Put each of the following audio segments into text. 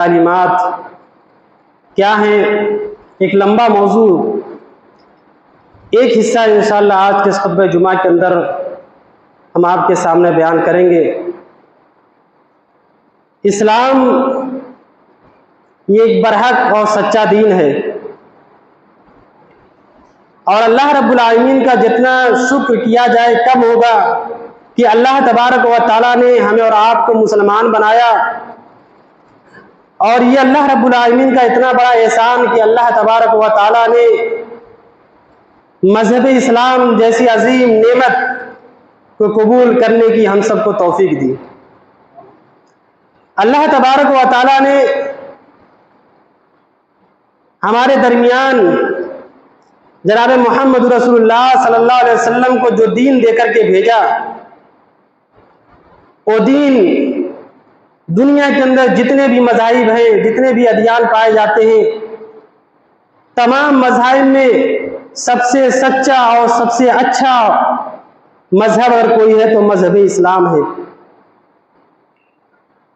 تعلیمات کیا ہیں، ایک لمبا موضوع، ایک حصہ انشاءاللہ آج کے اس خطبہ جمعہ کے اندر ہم آپ کے سامنے بیان کریں گے۔ اسلام یہ ایک برحق اور سچا دین ہے، اور اللہ رب العالمین کا جتنا شکر کیا جائے کم ہوگا کہ اللہ تبارک و تعالیٰ نے ہمیں اور آپ کو مسلمان بنایا، اور یہ اللہ رب العالمین کا اتنا بڑا احسان کہ اللہ تبارک و تعالیٰ نے مذہب اسلام جیسی عظیم نعمت کو قبول کرنے کی ہم سب کو توفیق دی۔ اللہ تبارک و تعالیٰ نے ہمارے درمیان جناب محمد رسول اللہ صلی اللہ علیہ وسلم کو جو دین دے کر کے بھیجا، وہ دین دنیا کے اندر جتنے بھی مذاہب ہیں، جتنے بھی ادیان پائے جاتے ہیں، تمام مذاہب میں سب سے سچا اور سب سے اچھا مذہب اگر کوئی ہے تو مذہب اسلام ہے،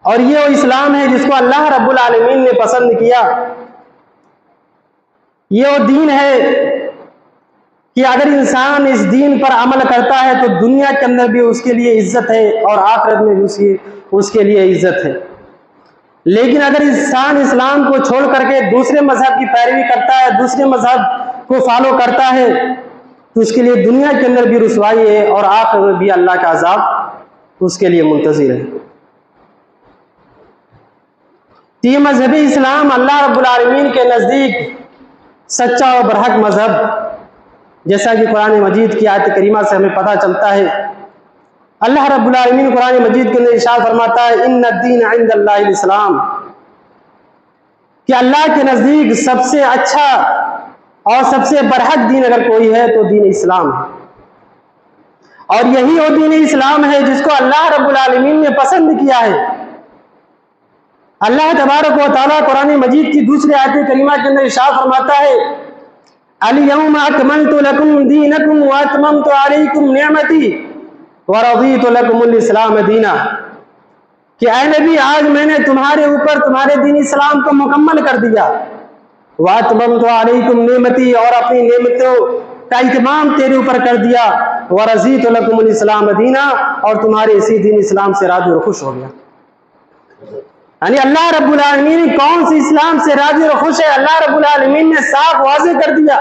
اور یہ وہ اسلام ہے جس کو اللہ رب العالمین نے پسند کیا۔ یہ وہ دین ہے کہ اگر انسان اس دین پر عمل کرتا ہے تو دنیا کے اندر بھی اس کے لیے عزت ہے اور آخرت میں بھی اس کے لیے عزت ہے۔ لیکن اگر انسان اسلام کو چھوڑ کر کے دوسرے مذہب کی پیروی کرتا ہے، دوسرے مذہب کو فالو کرتا ہے، تو اس کے لیے دنیا کے اندر بھی رسوائی ہے اور آخرت میں بھی اللہ کا عذاب اس کے لیے منتظر ہے۔ تو یہ مذہب اسلام اللہ رب العالمین کے نزدیک سچا و برحق مذہب، جیسا کہ قرآن مجید کی آیت کریمہ سے ہمیں پتہ چلتا ہے۔ اللہ رب العالمین قرآن مجید کے اندر ارشاد فرماتا ہے ان الدین عند اللہ الاسلام، کہ اللہ کے نزدیک سب سے اچھا اور سب سے برحق دین اگر کوئی ہے تو دین اسلام ہے، اور یہی وہ دین اسلام ہے جس کو اللہ رب العالمین نے پسند کیا ہے۔ اللہ تبارک و تعالیٰ قرآن مجید کی دوسری آیت کریمہ کے اندر ارشاد فرماتا ہے الیوم اکملت لکم دینکم واتممت علیکم نعمتی ورضیت لکم الاسلام دینا، کہ اے نبی آج میں نے تمہارے اوپر تمہارے دین اسلام کو مکمل کر دیا، واتممت علیکم نعمتی، اور اپنی نعمتوں کا اتمام تیرے اوپر کر دیا، ورضیت لکم الاسلام دینا، اور تمہارے اسی دین اسلام سے راضی اور خوش ہو گیا۔ یعنی اللہ رب العالمین کون سی اسلام سے راضی اور خوش ہے؟ اللہ رب العالمین نے صاف واضح کر دیا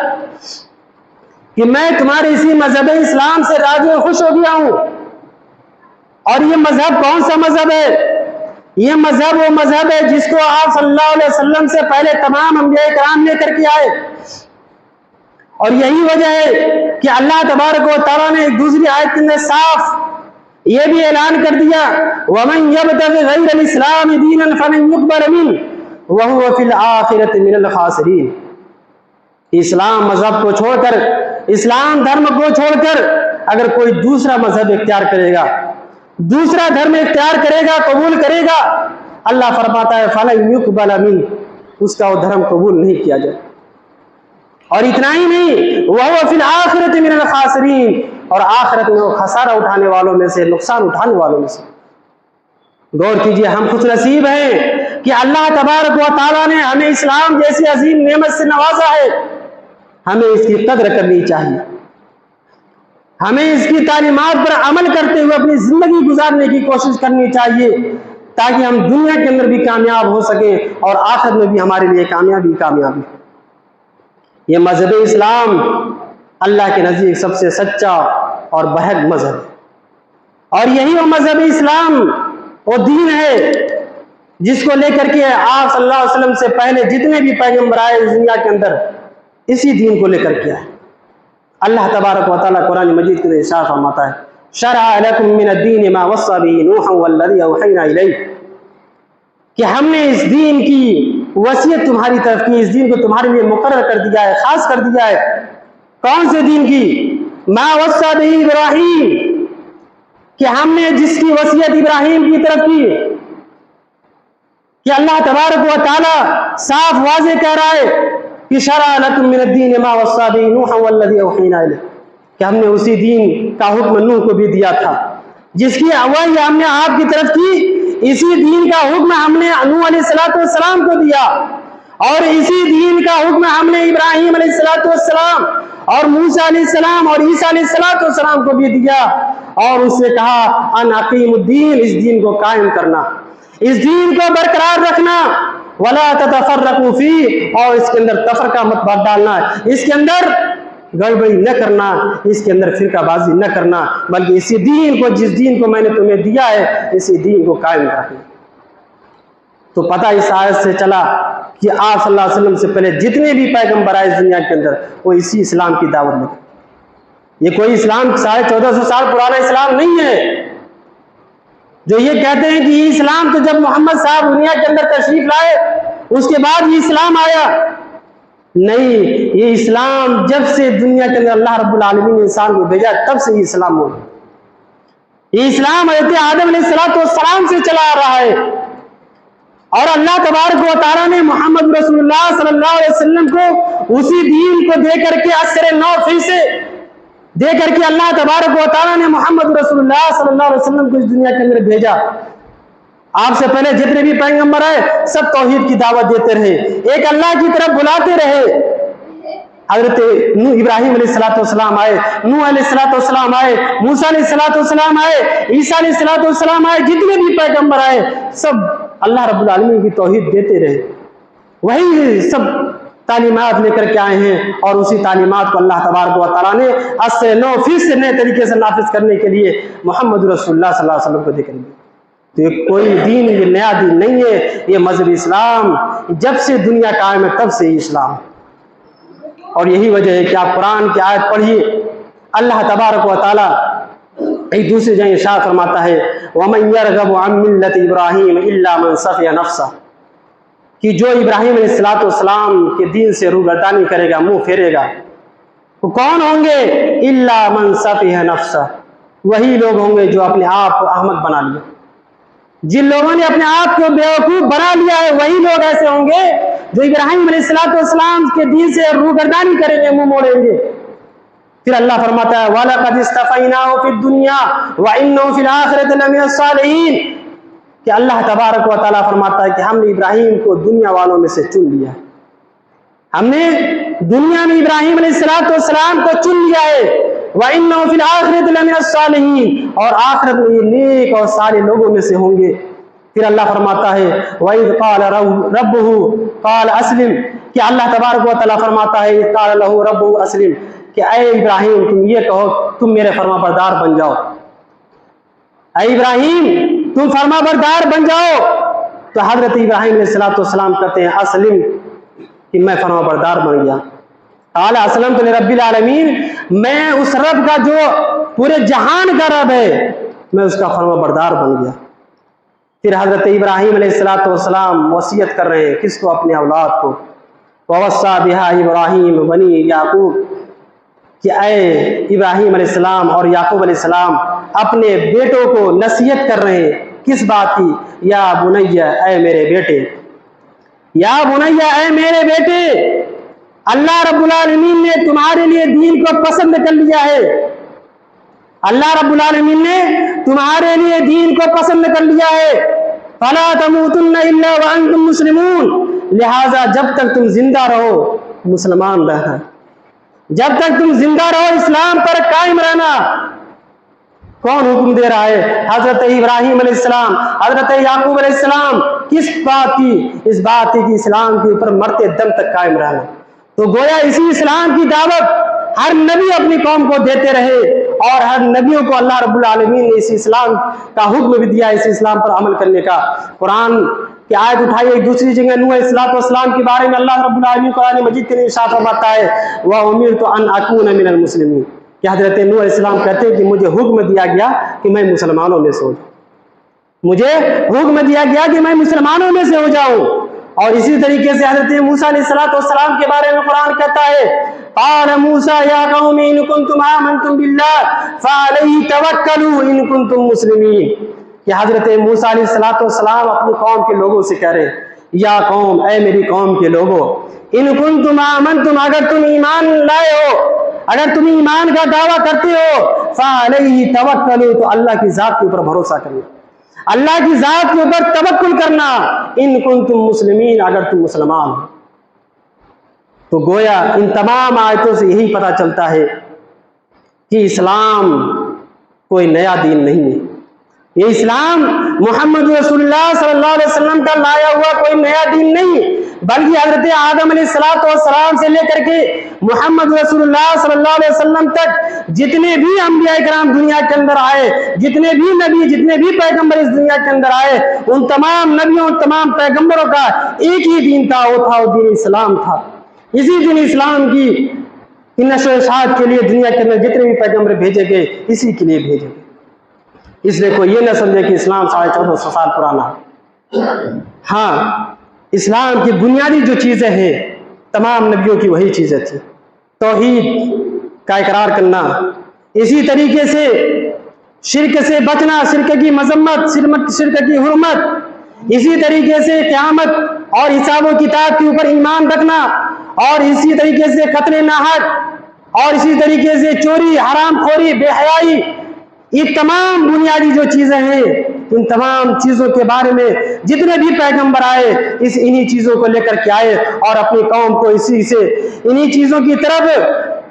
کہ میں تمہارے اسی مذہب اسلام سے راضی اور خوش ہو گیا ہوں۔ اور یہ مذہب کون سا مذہب ہے؟ یہ مذہب وہ مذہب ہے جس کو آپ صلی اللہ علیہ وسلم سے پہلے تمام انبیاء کرام لے کر کے آئے، اور یہی وجہ ہے کہ اللہ تبارک و تعالیٰ نے ایک دوسری آیت کے اندر صاف یہ بھی اعلان کر دیا وَمَن يَبْتَغِ غَيْرَ الْإِسْلَامِ دِينًا فَلَن يُقْبَلَ مِنْهُ وَهُوَ فِي الْآخِرَةِ مِنَ الْخَاسِرِينَ۔ اسلام مذہب کو چھوڑ کر، اسلام دھرم کو چھوڑ کر اگر کوئی دوسرا مذہب اختیار کرے گا، دوسرا دھرم اختیار کرے گا، قبول کرے گا، اللہ فرماتا ہے فَلَن يُقْبَلَ مِنْهُ، اس کا وہ دھرم قبول نہیں کیا جائے۔ اور اتنا ہی نہیں، وَهُوَ فِي الْآخِرَةِ مِنَ الْخَاسِرِينَ، اور آخرت میں وہ خسارہ اٹھانے والوں میں سے، نقصان اٹھانے والوں میں سے۔ غور کیجئے، ہم خوش نصیب ہیں کہ اللہ تبارک و تعالیٰ نے ہمیں اسلام جیسی عظیم نعمت سے نوازا ہے۔ ہمیں اس کی قدر کرنی چاہیے، ہمیں اس کی تعلیمات پر عمل کرتے ہوئے اپنی زندگی گزارنے کی کوشش کرنی چاہیے، تاکہ ہم دنیا کے اندر بھی کامیاب ہو سکیں اور آخرت میں بھی ہمارے لیے کامیابی۔ یہ مذہب اسلام اللہ کے نزدیک سب سے سچا اور برحق مذہب، اور یہی وہ مذہب اسلام وہ دین ہے جس کو لے کر کے آپ صلی اللہ علیہ وسلم سے پہلے جتنے بھی پیغمبر آئے اس دنیا کے اندر اسی دین کو لے کر کے آئے۔ اللہ تبارک و تعالیٰ قرآن مجید کے ارشاد فرماتا ہے شرع لکم من الدین ما وصى به نوحا والذی اوحینا الیک، کہ ہم نے اس دین کی وصیت تمہاری طرف کی، اس دین کو تمہارے لیے مقرر کر دیا ہے، خاص کر دیا ہے۔ کون سے دین کی؟ ما وصى به ابراہیم، کہ ہم نے جس کی وصیت ابراہیم کی طرف کی، کہ اللہ تبارک و تعالی صاف واضح کہہ رہا ہے کہ شرع لکم من الدین ما وصى به نوحا والذی اوحینا الیک، کہ ہم نے اسی دین کا حکم نوح کو بھی دیا تھا جس کی وحی ہم نے آپ کی طرف کی اسی دین کا حکم ہم نے نوح علیہ السلام کو دیا، اور اسی دین کا حکم ہم نے ابراہیم علیہ السلام اور موسیٰ علیہ السلام اور عیسیٰ علیہ السلام کو بھی دیا، اور اس سے کہا ان اقیم الدین، اس دین کو قائم کرنا، اس دین کو برقرار رکھنا، ولا تتفرقوا فیہ، اور اس کے اندر تفرقہ مت ڈالنا، اس کے اندر گڑبڑی نہ کرنا، اس کے اندر فرقہ بازی نہ کرنا، بلکہ اسی دین کو، جس دین کو میں نے تمہیں دیا ہے، اسی دین کو قائم رکھنا۔ تو پتہ اس آیت سے چلا کہ آپ صلی اللہ علیہ وسلم سے پہلے جتنے بھی پیغمبر آئے اس دنیا کے اندر وہ اسی اسلام کی دعوت لے، یہ کوئی اسلام 1450 سال پرانا اسلام نہیں ہے جو یہ کہتے ہیں کہ یہ اسلام تو جب محمد صاحب دنیا کے اندر تشریف لائے اس کے بعد یہ اسلام آیا۔ نہیں، یہ اسلام جب سے دنیا کے اندر اللہ رب العالمین نے انسان کو بھیجا تب سے یہ اسلام ہو، یہ اسلام حضرت آدم علیہ السلام سے چلا آ رہا ہے، اور اللہ تبارک و تعالیٰ نے محمد رسول اللہ صلی اللہ علیہ وسلم کو اسی دین کو دے کر کے 89% دے کر کے اللہ تبارک و تعالیٰ نے محمد رسول اللہ صلی اللہ علیہ وسلم کو اس دنیا کے اندر بھیجا۔ آپ سے پہلے جتنے بھی پیغمبر آئے سب توحید کی دعوت دیتے رہے، ایک اللہ کی طرف بلاتے رہے۔ حضرت ابراہیم علیہ السلام آئے، نوح علیہ السلام آئے، موسیٰ علیہ السلام آئے، عیسیٰ علیہ السلام آئے، جتنے بھی پیغمبر آئے سب اللہ رب العالمین کی توحید دیتے رہے، وہی سب تعلیمات لے کر کے آئے ہیں، اور اسی تعلیمات کو اللہ تبارک و تعالیٰ نے 89% نئے طریقے سے نافذ کرنے کے لیے محمد رسول اللہ صلی اللہ علیہ وسلم کو دے کر دیا۔ تو یہ کوئی دین، یہ نیا دین نہیں ہے، یہ مذہب اسلام جب سے دنیا قائم ہے تب سے یہ اسلام۔ اور یہی وجہ ہے کہ آپ قرآن کی آیت پڑھیے، اللہ تبارک و تعالیٰ ایک دوسری جگہ ارشاد فرماتا ہے وَمَن يَرْغَبُ عَن مِّلَّةِ إِبْرَاهِيمَ إِلَّا مَن صَفِحَ نَفْسَهُ، کہ جو ابراہیم علیہ السلام کے دین سے روگردانی کرے گا، منہ پھیرے گا، وہ کون ہوں گے؟ إِلَّا مَن صَفِحَ نَفْسَهُ، وہی لوگ ہوں گے جو اپنے آپ کو احمق بنا لیا، جن لوگوں نے اپنے آپ کو بیوقوف بنا لیا ہے وہی لوگ ایسے ہوں گے جو ابراہیم علیہ السلام کے دین سے روگردانی کریں گے، منہ موڑیں گے۔ پھر اللہ فرماتا ہے وَلَقَدِ اسْتَفَيْنَاهُ فِي الدُّنْيَا وَإِنَّهُ فِي الْآخِرَةِ لَمِنَ الصَّالِحِينَ، کہ اللہ تبارک و تعالیٰ فرماتا ہے کہ ہم نے ابراہیم کو دنیا والوں میں سے چن لیا، ہم نے دنیا میں ابراہیم علیہ السلام کو چن لیا ہے، وَإِنَّهُ فِي الْآخِرَةِ لَمِنَ الصَّالِحِينَ، اور آخرت میں یہ نیک اور صالح لوگوں میں سے ہوں گے۔ پھر اللہ فرماتا ہے وَإِذْ قَالَ رَبُّهُ قَالَ أَسْلِمْ، کہ اللہ تبارک و تعالیٰ فرماتا ہے إِذْ قَالَ لَهُ رَبُّهُ أَسْلِمْ، کہ اے ابراہیم تم یہ کہو تم میرے فرما بردار بن جاؤ، اے ابراہیم تم فرما بردار بن جاؤ۔ تو حضرت ابراہیم علیہ السلام کہتے ہیں اسلم، کہ میں فرما بردار بن گیا۔ قال اسلمت لرب العالمین، میں اس رب کا جو پورے جہان کا رب ہے میں اس کا فرما بردار بن گیا۔ پھر حضرت ابراہیم علیہ السلام وصیت کر رہے ہیں کس کو؟ اپنے اولاد کو، ووصى بها ابراہیم بنی یعقوب، کہ اے ابراہیم علیہ السلام اور یعقوب علیہ السلام اپنے بیٹوں کو نصیحت کر رہے ہیں کس بات کی؟ یا بنیا، اے میرے بیٹے، یا بنیا، اے میرے بیٹے، اللہ رب العالمین نے تمہارے لیے دین کو پسند کر لیا ہے، اللہ رب العالمین نے تمہارے لیے دین کو پسند کر لیا ہے، فلا تموتن الا وانتم مسلمون، لہذا جب تک تم زندہ رہو مسلمان رہنا، جب تک تم زندہ رہو اسلام پر قائم رہنا۔ کون حکم دے رہا ہے؟ حضرت ابراہیم علیہ السلام، حضرت یعقوب علیہ السلام، کس بات کی؟ اس بات کی کہ اسلام کے اوپر مرتے دم تک قائم رہنا۔ تو گویا اسی اسلام کی دعوت ہر نبی اپنی قوم کو دیتے رہے، اور ہر نبیوں کو اللہ رب العالمین نے اسی اسلام کا حکم بھی دیا، اسی اسلام پر عمل کرنے کا۔ قرآن کی آیت اٹھائی ایک دوسری جگہ نوح علیہ السلام کے بارے میں اللہ رب العالمین قرآن مجید کے ارشاد فرماتا ہے وَأُمِرْتُ أَنْ أَكُونَ مِنَ الْمُسْلِمِينَ، کہ حضرت نوح علیہ السلام کہتے ہیں کہ مجھے حکم دیا گیا کہ میں مسلمانوں میں سے ہو جاؤں، مجھے حکم دیا گیا کہ میں مسلمانوں میں سے ہو جاؤں۔ اور اسی طریقے سے حضرت موسیٰ علیہ السلام کے بارے میں قرآن کہتا ہے قال موسیٰ یا قوم ان کنتم آمنتم باللہ فعلیہ توکلوا ان کنتم مسلمین، کہ حضرت موسیٰ علیہ السلام اپنی قوم کے لوگوں سے کہہ رہے ہیں یا قوم، اے میری قوم کے لوگوں، ان کنتم آمنتم، اگر تم ایمان لائے ہو، اگر تم ایمان کا دعویٰ کرتے ہو، فعلیہ توکلوا، تو اللہ کی ذات کے اوپر بھروسہ کرنا، اللہ کی ذات کے اوپر توکل کرنا، ان کنتم مسلمین، اگر تم مسلمان ہو۔ تو گویا ان تمام آیتوں سے یہی پتہ چلتا ہے کہ اسلام کوئی نیا دین نہیں ہے، یہ اسلام محمد رسول اللہ صلی اللہ علیہ وسلم کا لایا ہوا کوئی نیا دین نہیں، بلکہ حضرت آدم علیہ السلام سے لے کر کے محمد رسول اللہ صلی اللہ علیہ وسلم تک جتنے بھی انبیاء کرام دنیا کے اندر آئے، جتنے بھی نبی، جتنے بھی پیغمبر اس دنیا کے اندر آئے، ان تمام نبیوں، تمام پیغمبروں کا ایک ہی دین تھا، وہ تھا وہ دین اسلام تھا۔ اسی دین اسلام کی نشر و اشاعت کے لیے دنیا کے اندر جتنے بھی پیغمبر بھیجے گئے، اسی کے لیے بھیجے گئے۔ اس لیے کوئی یہ نہ سمجھے کہ اسلام 1450 سال پرانا ہے۔ ہاں، اسلام کی بنیادی جو چیزیں ہیں تمام نبیوں کی وہی چیزیں تھیں، توحید کا اقرار کرنا، اسی طریقے سے شرک سے بچنا، شرک کی مذمت، شرک کی حرمت، اسی طریقے سے قیامت اور حساب و کتاب کے اوپر ایمان رکھنا، اور اسی طریقے سے قتل ناحق، اور اسی طریقے سے چوری، حرام خوری، بے حیائی، یہ تمام بنیادی جو چیزیں ہیں، ان تمام چیزوں کے بارے میں جتنے بھی پیغمبر آئے انہی چیزوں کو لے کر کے آئے، اور اپنی قوم کو انہی چیزوں کی طرف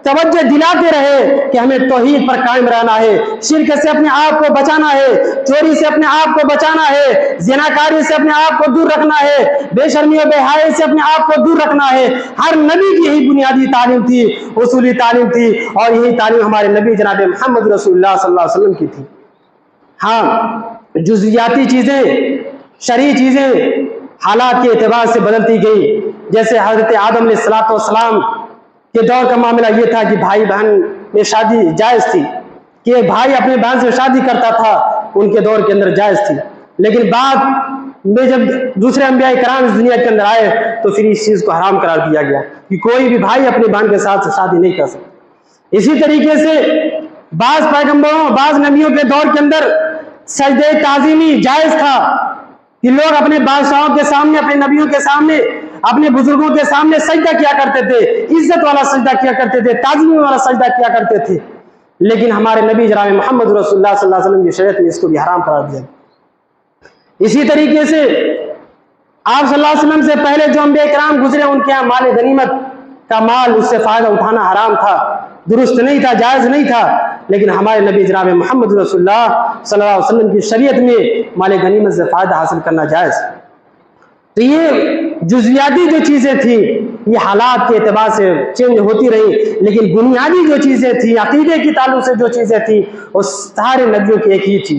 توجہ دلاتے رہے کہ ہمیں توحید پر قائم رہنا ہے، شرک سے اپنے آپ کو بچانا ہے، چوری سے اپنے آپ کو بچانا ہے، زناکاری سے اپنے آپ کو دور رکھنا ہے، بے شرمی و بے حیائی سے اپنے آپ کو دور رکھنا ہے۔ ہر نبی کی یہی بنیادی تعلیم تھی، اصولی تعلیم تھی، اور یہی تعلیم ہمارے نبی جناب محمد رسول اللہ صلی اللہ علیہ وسلم کی تھی۔ ہاں، جزیاتی چیزیں، شرعی چیزیں حالات کے اعتبار سے بدلتی گئی، جیسے حضرت آدم علیہ السلام کے دور کا معاملہ یہ تھا کہ بھائی بہن میں شادی جائز تھی، کہ بھائی اپنے بہن سے شادی کرتا تھا، ان کے دور کے اندر جائز تھی، لیکن بعد میں جب دوسرے انبیاء کرام اس دنیا کے اندر آئے تو پھر اس چیز کو حرام قرار دیا گیا کہ کوئی بھی بھائی اپنے بہن کے ساتھ شادی نہیں کر سکتا۔ اسی طریقے سے بعض پیغمبروں، بعض نبیوں کے دور کے اندر سجدہ تعظیمی جائز تھا کہ لوگ اپنے بادشاہوں کے سامنے، اپنے نبیوں کے سامنے، اپنے بزرگوں کے سامنے سجدہ کیا کرتے تھے، عزت والا سجدہ کیا کرتے تھے، تعظیم والا سجدہ کیا کرتے تھے، لیکن ہمارے نبی جناب محمد رسول اللہ صلی اللہ علیہ وسلم کی شریعت میں اس کو بھی حرام قرار دیا۔ اسی طریقے سے آپ صلی اللہ علیہ وسلم سے پہلے جو انبیاء کرام گزرے، ان کے یہاں مال غنیمت کا مال، اس سے فائدہ اٹھانا حرام تھا، درست نہیں تھا، جائز نہیں تھا، لیکن ہمارے نبی جناب محمد رسول اللہ صلی اللہ علیہ وسلم کی شریعت میں مال غنیمت سے فائدہ حاصل کرنا جائز۔ تو یہ جزیاتی جو چیزیں تھیں یہ حالات کے اعتبار سے چینج ہوتی رہی، لیکن بنیادی جو چیزیں تھیں، عقیدے کی تعلق سے جو چیزیں تھیں، وہ سارے نبیوں کی ایک ہی تھی۔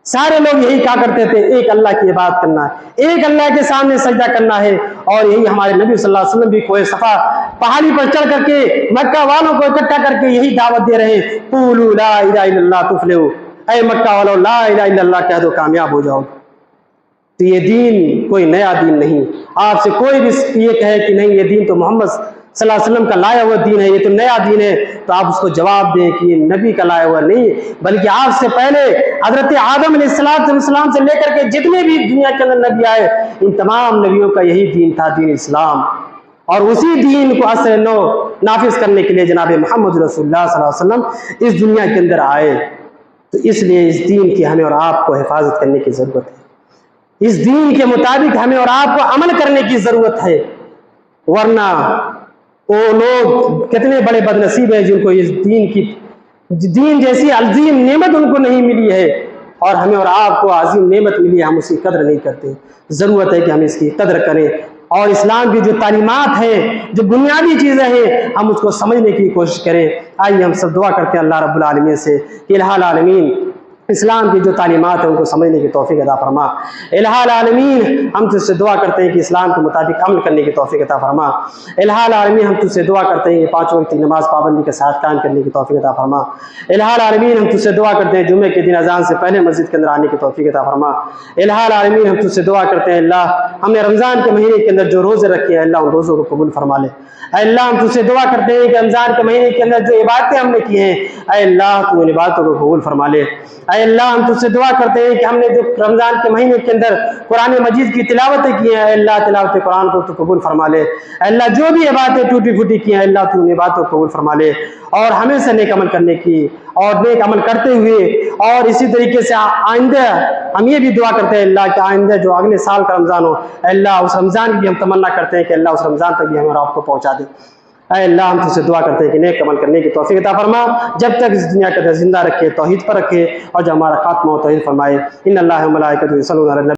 سارے لوگ یہی کہا کرتے تھے ایک اللہ کی عبادت کرنا ہے، ایک اللہ کے سامنے سجدہ کرنا ہے، اور یہی ہمارے نبی صلی اللہ علیہ وسلم بھی کوہ صفا پہاڑی پر چڑھ کر کے مکہ والوں کو اکٹھا کر کے یہی دعوت دے رہے ہیں، قولوا لا الہ الا اللہ تفلحوا، اے مکہ والو لا الہ الا اللہ کہہ دو کامیاب ہو جاؤ۔ تو یہ دین کوئی نیا دین نہیں۔ آپ سے کوئی بھی یہ کہے کہ نہیں یہ دین تو محمد صلی اللہ علیہ وسلم کا لایا ہوا دین ہے، یہ تو نیا دین ہے، تو آپ اس کو جواب دیں کہ یہ نبی کا لایا ہوا نہیں، بلکہ آپ سے پہلے حضرت آدم علیہ السلام سے لے کر کے جتنے بھی دنیا کے اندر نبی آئے، ان تمام نبیوں کا یہی دین تھا، دین اسلام، اور اسی دین کو اثر نو نافذ کرنے کے لیے جناب محمد رسول اللہ صلی اللہ علیہ وسلم اس دنیا کے اندر آئے۔ تو اس لیے اس دین کی ہمیں اور آپ کو حفاظت کرنے کی ضرورت ہے، اس دین کے مطابق ہمیں اور آپ کو عمل کرنے کی ضرورت ہے، ورنہ وہ لوگ کتنے بڑے بد نصیب ہیں جن کو اس دین جیسی عظیم نعمت ان کو نہیں ملی ہے، اور ہمیں اور آپ کو عظیم نعمت ملی ہے، ہم اس کی قدر نہیں کرتے۔ ضرورت ہے کہ ہم اس کی قدر کریں، اور اسلام کی جو تعلیمات ہیں، جو بنیادی چیزیں ہیں، ہم اس کو سمجھنے کی کوشش کریں۔ آئیے ہم سب دعا کرتے ہیں اللہ رب العالمین سے کہ الہ العالمین اسلام کی جو تعلیمات ہیں ان کو سمجھنے کی توفیق عطا فرما۔ الہ العالمین ہم تجھ سے دعا کرتے ہیں کہ اسلام کے مطابق عمل کرنے کی توفیق عطا فرما۔ الہ العالمین ہم تجھ سے دعا کرتے ہیں کہ 5 وقت کی نماز پابندی کے ساتھ قائم کرنے کی توفیق عطا فرما۔ الہ العالمین ہم تجھ سے دعا کرتے ہیں جمعے کے دن اذان سے پہلے مسجد کے اندر آنے کی توفیق عطا فرما۔ الہ العالمین ہم تجھ سے دعا کرتے ہیں اللہ ہم نے رمضان کے مہینے کے اندر جو روزے رکھے ہیں اللہ ان روزوں کو قبول فرما لے۔ اے اللہ ہم تجھ سے دعا کرتے ہیں کہ رمضان کے مہینے کے اندر جو عبادتیں ہم نے کی ہیں اے اللہ تو ان عبادتوں کو قبول فرما لے۔ اے اے اللہ ہم تجھ سے دعا کرتے ہیں کہ ہم نے جو رمضان کے مہینے کے اندر قرآن مجید کی تلاوتیں کی ہیں، اے اللہ تلاوت قرآن کو تو قبول فرما لے، اے اللہ جو بھی عبادتیں ٹوٹی پھوٹی کی ہیں اے اللہ تو ان عبادتوں کو قبول فرما لے، اور ہمیں سے نیک عمل کرنے کی اور نیک عمل کرتے ہوئے، اور اسی طریقے سے آئندہ ہم یہ بھی دعا کرتے ہیں اللہ کہ آئندہ جو اگلے سال کا رمضان ہو اے اللہ اس رمضان کی بھی ہم تمنا کرتے ہیں کہ اللہ اس رمضان تک بھی ہمیں آپ کو پہنچا دے۔ اے اللہ ہم تجھ سے دعا کرتے ہیں کہ نیک عمل کرنے کی توفیق عطا فرما، جب تک اس دنیا کا زندہ رکھے، توحید پر رکھے، اور جب ہمارا خاتمہ ہو توحید فرمائے۔ ان اللہ و ملائکتہ یصلون علی النبی